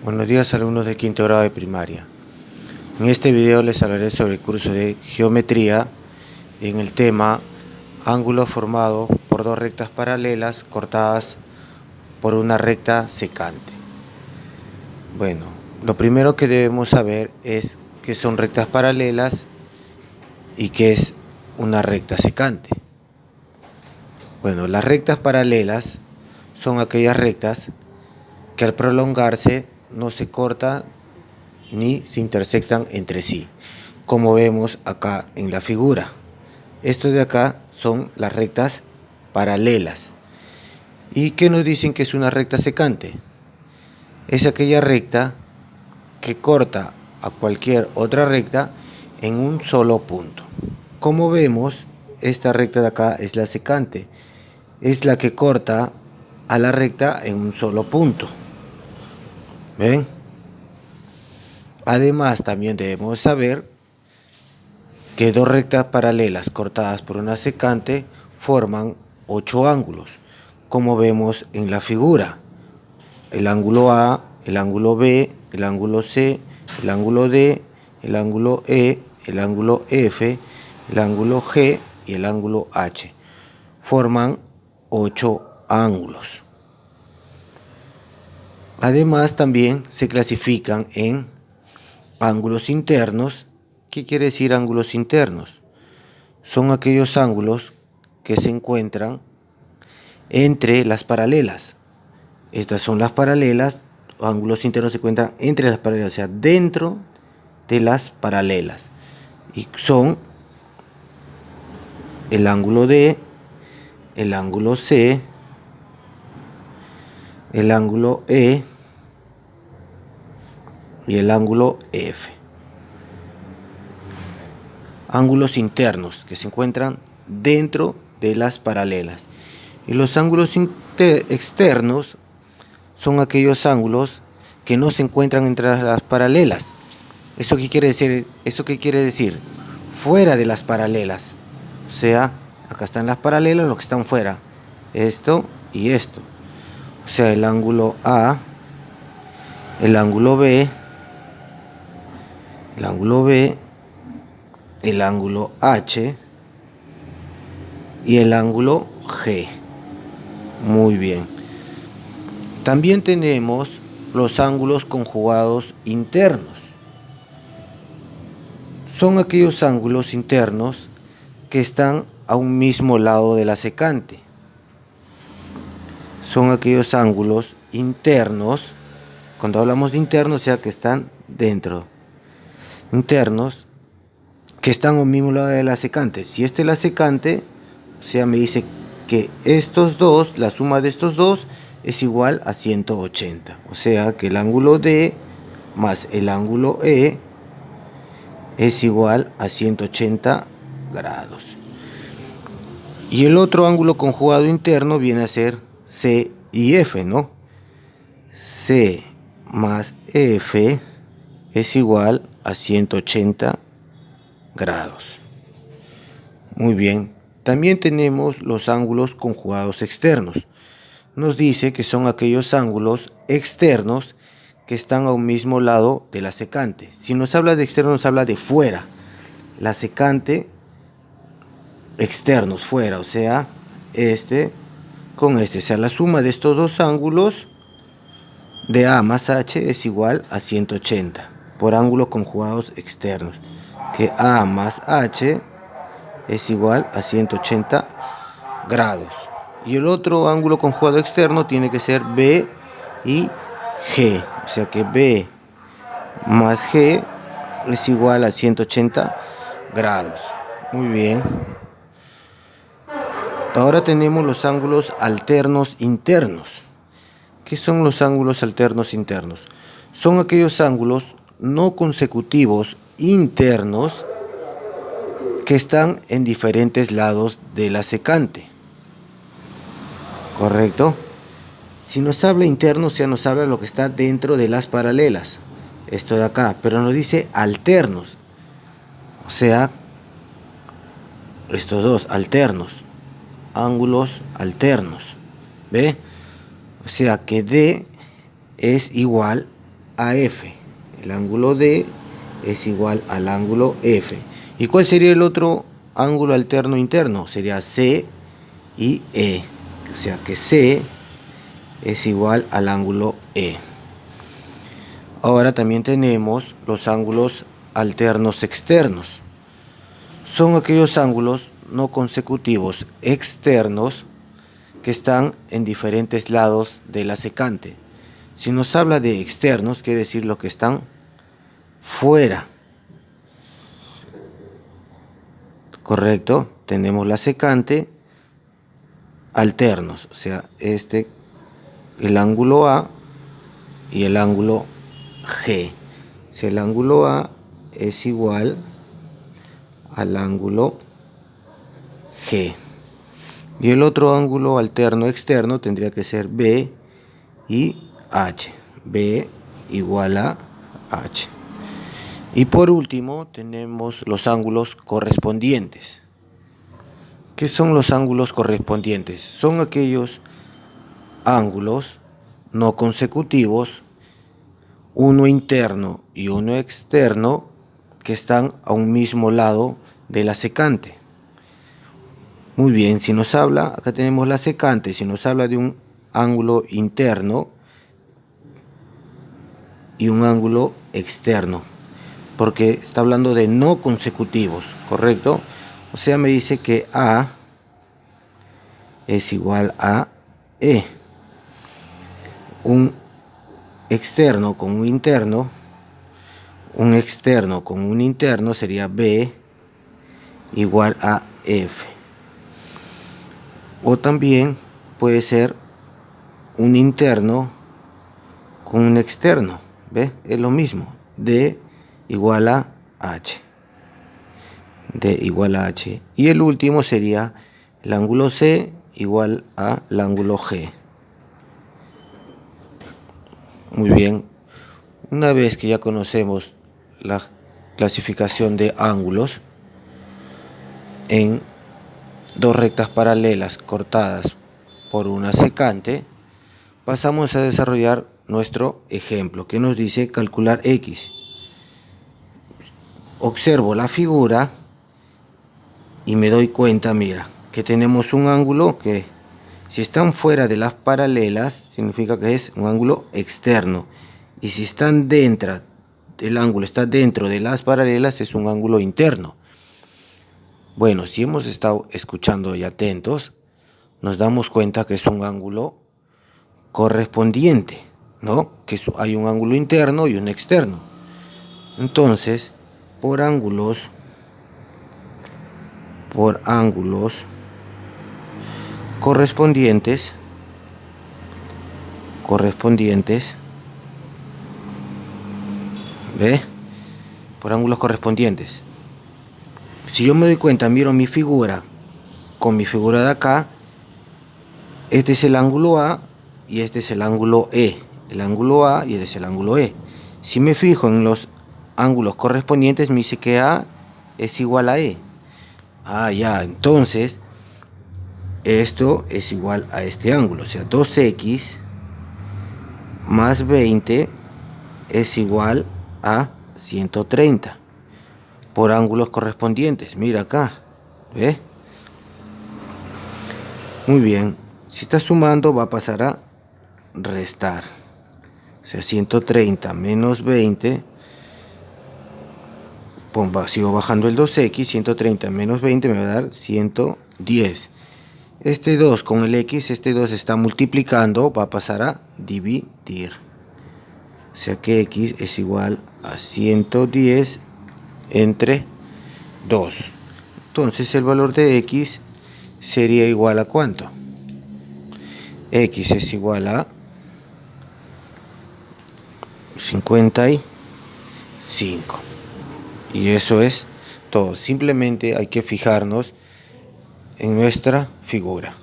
Buenos días, alumnos de quinto grado de primaria. En este video les hablaré sobre el curso de geometría en el tema ángulo formado por dos rectas paralelas cortadas por una recta secante. Bueno, lo primero que debemos saber es qué son rectas paralelas y qué es una recta secante. Bueno, las rectas paralelas son aquellas rectas que al prolongarse no se cortan ni se intersectan entre sí, como vemos acá en la figura. Estos de acá son las rectas paralelas. ¿Y qué nos dicen que es una recta secante? Es aquella recta que corta a cualquier otra recta en un solo punto. Como vemos, esta recta de acá es la secante, es la que corta a la recta en un solo punto. ¿Ven? Además, también debemos saber que dos rectas paralelas cortadas por una secante forman 8 ángulos, como vemos en la figura. El ángulo A, el ángulo B, el ángulo C, el ángulo D, el ángulo E, el ángulo F, el ángulo G y el ángulo H. Forman 8 ángulos. Además, también se clasifican en ángulos internos. ¿Qué quiere decir ángulos internos? Son aquellos ángulos que se encuentran entre las paralelas. Estas son las paralelas. Ángulos internos se encuentran entre las paralelas, o sea, dentro de las paralelas. Y son el ángulo D, el ángulo C, el ángulo E y el ángulo F. Ángulos internos que se encuentran dentro de las paralelas. Y los ángulos externos son aquellos ángulos que no se encuentran entre las paralelas. ¿Eso qué quiere decir? ¿Eso qué quiere decir? Fuera de las paralelas. O sea, acá están las paralelas, los que están fuera. Esto y esto. O sea, el ángulo A, el ángulo B, el ángulo B, el ángulo H y el ángulo G. Muy bien. También tenemos los ángulos conjugados internos. Son aquellos ángulos internos que están a un mismo lado de la secante. Son aquellos ángulos internos, cuando hablamos de internos, o sea que están dentro. Internos, que están a un mismo lado de la secante. Si esta es la secante, o sea, me dice que estos dos, la suma de estos dos, es igual a 180. O sea que el ángulo D más el ángulo E es igual a 180 grados. Y el otro ángulo conjugado interno viene a ser C y F, ¿no? C más F es igual a 180 grados. Muy bien. También tenemos los ángulos conjugados externos. Nos dice que son aquellos ángulos externos que están a un mismo lado de la secante. Si nos habla de externo, nos habla de fuera. La secante, externos, fuera, o sea, este con este. O sea, la suma de estos dos ángulos de A más H es igual a 180 por ángulos conjugados externos. Que A más H es igual a 180 grados. Y el otro ángulo conjugado externo tiene que ser B y G. O sea que B más G es igual a 180 grados. Muy bien. Ahora tenemos los ángulos alternos internos. ¿Qué son los ángulos alternos internos? Son aquellos ángulos no consecutivos internos que están en diferentes lados de la secante. ¿Correcto? Si nos habla interno, o sea, nos habla lo que está dentro de las paralelas. Esto de acá, pero nos dice alternos. O sea, estos dos alternos. Ángulos alternos. ¿Ve? O sea que D es igual a F. El ángulo D es igual al ángulo F. ¿Y cuál sería el otro ángulo alterno interno? Sería C y E. O sea que C es igual al ángulo E. Ahora también tenemos los ángulos alternos externos. Son aquellos ángulos no consecutivos externos que están en diferentes lados de la secante. Si nos habla de externos, quiere decir los que están fuera. Correcto, tenemos la secante alternos, o sea, el ángulo A y el ángulo G. Si el ángulo A es igual al ángulo G. Y el otro ángulo alterno externo tendría que ser B y H. B igual a H. Y por último tenemos los ángulos correspondientes. ¿Qué son los ángulos correspondientes? Son aquellos ángulos no consecutivos, uno interno y uno externo, que están a un mismo lado de la secante. Muy bien, si nos habla, acá tenemos la secante, si nos habla de un ángulo interno y un ángulo externo, porque está hablando de no consecutivos, ¿correcto? O sea, me dice que A es igual a E. Un externo con un interno sería B igual a F. O también puede ser un interno con un externo, ¿ve? Es lo mismo, D igual a H. D igual a H. Y el último sería el ángulo C igual al ángulo G. Muy bien, una vez que ya conocemos la clasificación de ángulos en dos rectas paralelas cortadas por una secante, pasamos a desarrollar nuestro ejemplo, que nos dice calcular X. Observo la figura y me doy cuenta, mira, que tenemos un ángulo que, si están fuera de las paralelas, significa que es un ángulo externo. Y si están dentro, el ángulo está dentro de las paralelas, es un ángulo interno. Bueno, si hemos estado escuchando y atentos, nos damos cuenta que es un ángulo correspondiente, ¿no? Que hay un ángulo interno y un externo. Entonces, por ángulos correspondientes, ¿ve? Por ángulos correspondientes. Si yo me doy cuenta, miro mi figura con mi figura de acá, este es el ángulo A y este es el ángulo E. El ángulo A y este es el ángulo E. Si me fijo en los ángulos correspondientes, me dice que A es igual a E. Ah, ya, entonces esto es igual a este ángulo, o sea, 2x más 20 es igual a 130 por ángulos correspondientes. Mira acá, ¿ve? Muy bien, si está sumando va a pasar a restar, o sea, 130 menos 20, sigo bajando el 2x, 130 menos 20 me va a dar 110. Este 2 con el x, este 2 está multiplicando, va a pasar a dividir. O sea que x es igual a 110 entre 2. Entonces el valor de x sería igual a ¿cuánto? X es igual a 55. Y eso es todo. Simplemente hay que fijarnos en nuestra figura.